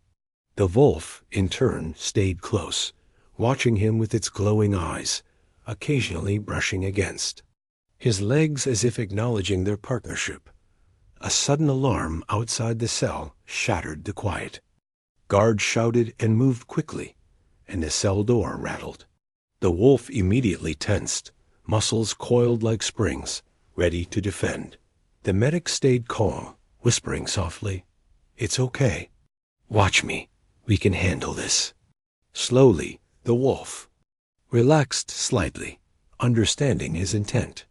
The wolf, in turn, stayed close, watching him with its glowing eyes, occasionally brushing against his legs as if acknowledging their partnership. A sudden alarm outside the cell shattered the quiet. Guards shouted and moved quickly, and the cell door rattled. The wolf immediately tensed, muscles coiled like springs, ready to defend. The medic stayed calm, whispering softly, "It's okay. Watch me. We can handle this." Slowly, the wolf relaxed slightly, understanding his intent.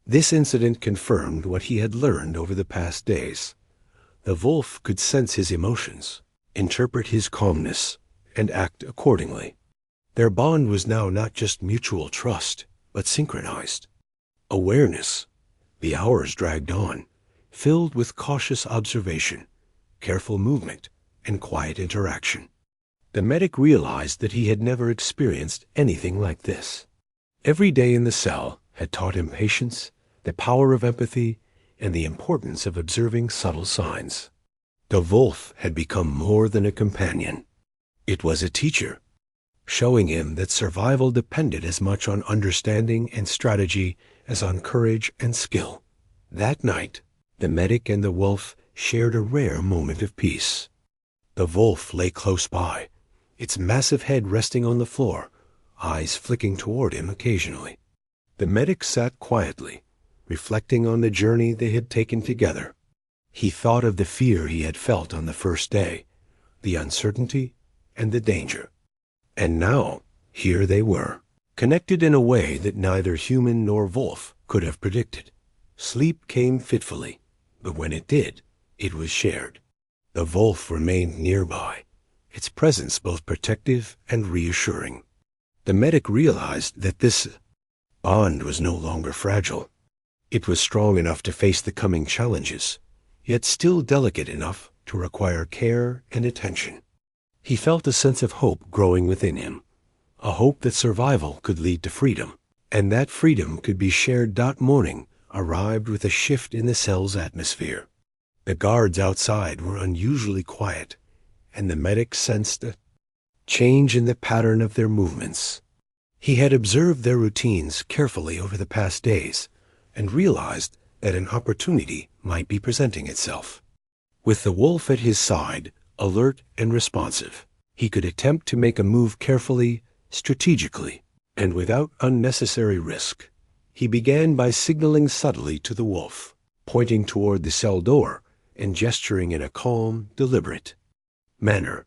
This incident confirmed what he had learned over the past days. The wolf could sense his emotions, interpret his calmness, and act accordingly. Their bond was now not just mutual trust, but synchronized awareness. The hours dragged on, filled with cautious observation, careful movement, and quiet interaction. The medic realized that he had never experienced anything like this. Every day in the cell had taught him patience, the power of empathy, and the importance of observing subtle signs. The wolf had become more than a companion. It was a teacher, showing him that survival depended as much on understanding and strategy as on courage and skill. That night, the medic and the wolf shared a rare moment of peace. The wolf lay close by, its massive head resting on the floor, eyes flicking toward him occasionally. The medic sat quietly, reflecting on the journey they had taken together. He thought of the fear he had felt on the first day, the uncertainty, and the danger. And now, here they were, connected in a way that neither human nor wolf could have predicted. Sleep came fitfully, but when it did, it was shared. The wolf remained nearby, its presence both protective and reassuring. The medic realized that this bond was no longer fragile. It was strong enough to face the coming challenges, yet still delicate enough to require care and attention. He felt a sense of hope growing within him, a hope that survival could lead to freedom, and that freedom could be shared. That morning arrived with a shift in the cell's atmosphere. The guards outside were unusually quiet, and the medic sensed a change in the pattern of their movements. He had observed their routines carefully over the past days and realized that an opportunity might be presenting itself. With the wolf at his side, alert and responsive, he could attempt to make a move carefully, strategically, and without unnecessary risk. He began by signaling subtly to the wolf, pointing toward the cell door and gesturing in a calm, deliberate manner.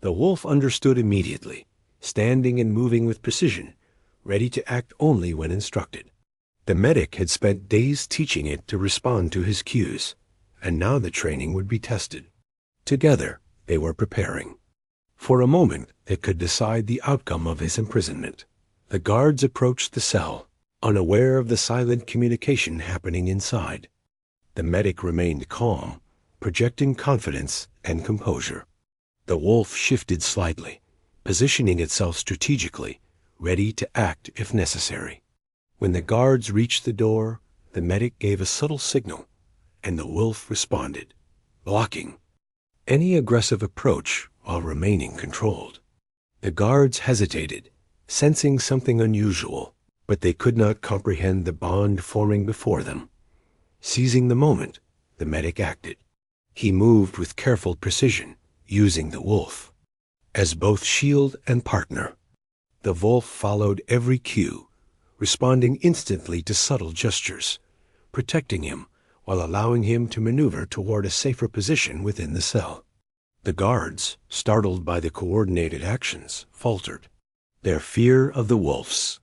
The wolf understood immediately, standing and moving with precision, ready to act only when instructed. The medic had spent days teaching it to respond to his cues, and now the training would be tested. Together, they were preparing for a moment that could decide the outcome of his imprisonment. The guards approached the cell, unaware of the silent communication happening inside. The medic remained calm, projecting confidence and composure. The wolf shifted slightly, positioning itself strategically, ready to act if necessary. When the guards reached the door, the medic gave a subtle signal, and the wolf responded, blocking any aggressive approach while remaining controlled. The guards hesitated, sensing something unusual, but they could not comprehend the bond forming before them. Seizing the moment, the medic acted. He moved with careful precision, using the wolf as both shield and partner. The wolf followed every cue, responding instantly to subtle gestures, protecting him while allowing him to maneuver toward a safer position within the cell. The guards, startled by the coordinated actions, faltered. Their fear of the wolf's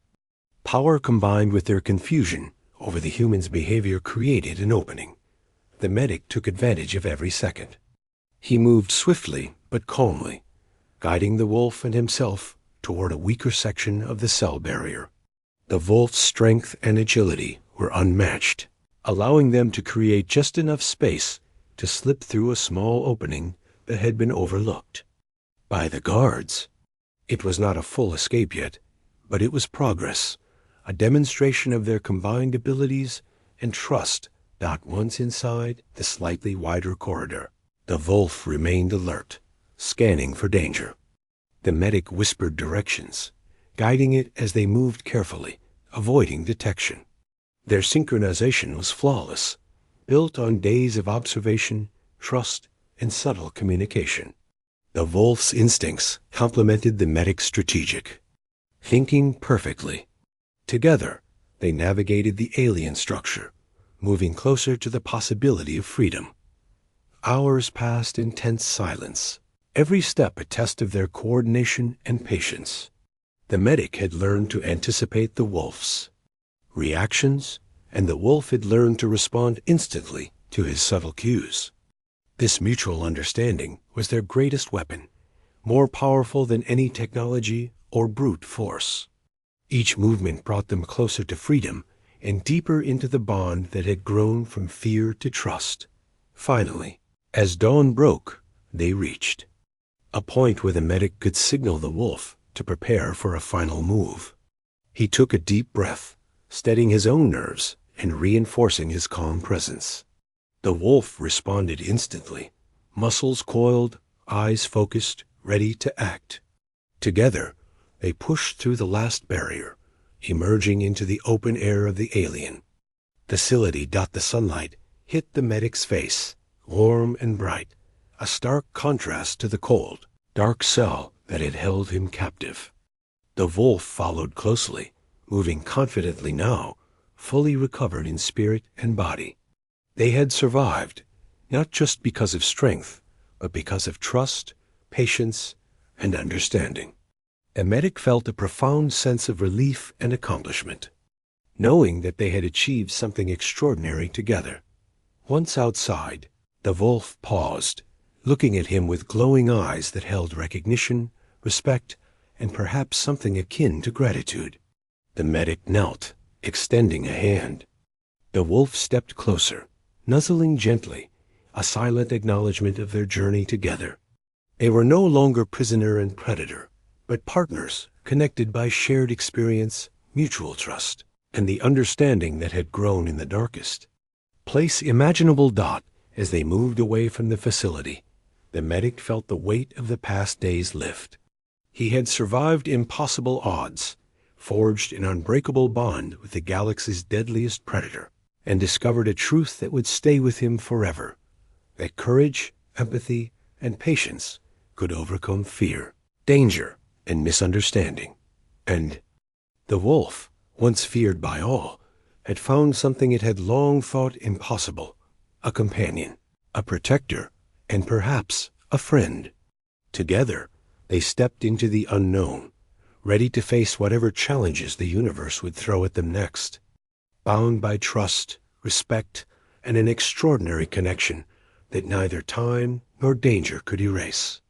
power combined with their confusion over the human's behavior created an opening. The medic took advantage of every second. He moved swiftly but calmly, guiding the wolf and himself toward a weaker section of the cell barrier. The wolf's strength and agility were unmatched, allowing them to create just enough space to slip through a small opening that had been overlooked by the guards. It was not a full escape yet, but it was progress, a demonstration of their combined abilities and trust. Once inside the slightly wider corridor, the wolf remained alert, scanning for danger. The medic whispered directions, guiding it as they moved carefully, avoiding detection. Their synchronization was flawless, built on days of observation, trust, and subtle communication. The wolf's instincts complemented the medic's strategic thinking perfectly. Together, they navigated the alien structure, moving closer to the possibility of freedom. Hours passed in tense silence, every step a test of their coordination and patience. The medic had learned to anticipate the wolf's reactions, and the wolf had learned to respond instantly to his subtle cues. This mutual understanding was their greatest weapon, more powerful than any technology or brute force. Each movement brought them closer to freedom and deeper into the bond that had grown from fear to trust. Finally, as dawn broke, they reached a point where the medic could signal the wolf to prepare for a final move. He took a deep breath, steadying his own nerves and reinforcing his calm presence. The wolf responded instantly, muscles coiled, eyes focused, ready to act. Together, they pushed through the last barrier, emerging into the open air of the alien. The sunlight hit the medic's face, warm and bright, a stark contrast to the cold, dark cell that had held him captive. The wolf followed closely, moving confidently now, fully recovered in spirit and body. They had survived, not just because of strength, but because of trust, patience, and understanding. The medic felt a profound sense of relief and accomplishment, knowing that they had achieved something extraordinary together. Once outside, the wolf paused, looking at him with glowing eyes that held recognition, respect, and perhaps something akin to gratitude. The medic knelt, extending a hand. The wolf stepped closer, nuzzling gently, a silent acknowledgment of their journey together. They were no longer prisoner and predator, but partners connected by shared experience, mutual trust, and the understanding that had grown in the darkest place imaginable. As they moved away from the facility, the medic felt the weight of the past days lift. He had survived impossible odds, forged an unbreakable bond with the galaxy's deadliest predator, and discovered a truth that would stay with him forever: that courage, empathy, and patience could overcome fear, danger, and misunderstanding. And the wolf, once feared by all, had found something it had long thought impossible: a companion, a protector, and perhaps a friend. Together, they stepped into the unknown, ready to face whatever challenges the universe would throw at them next, bound by trust, respect, and an extraordinary connection that neither time nor danger could erase.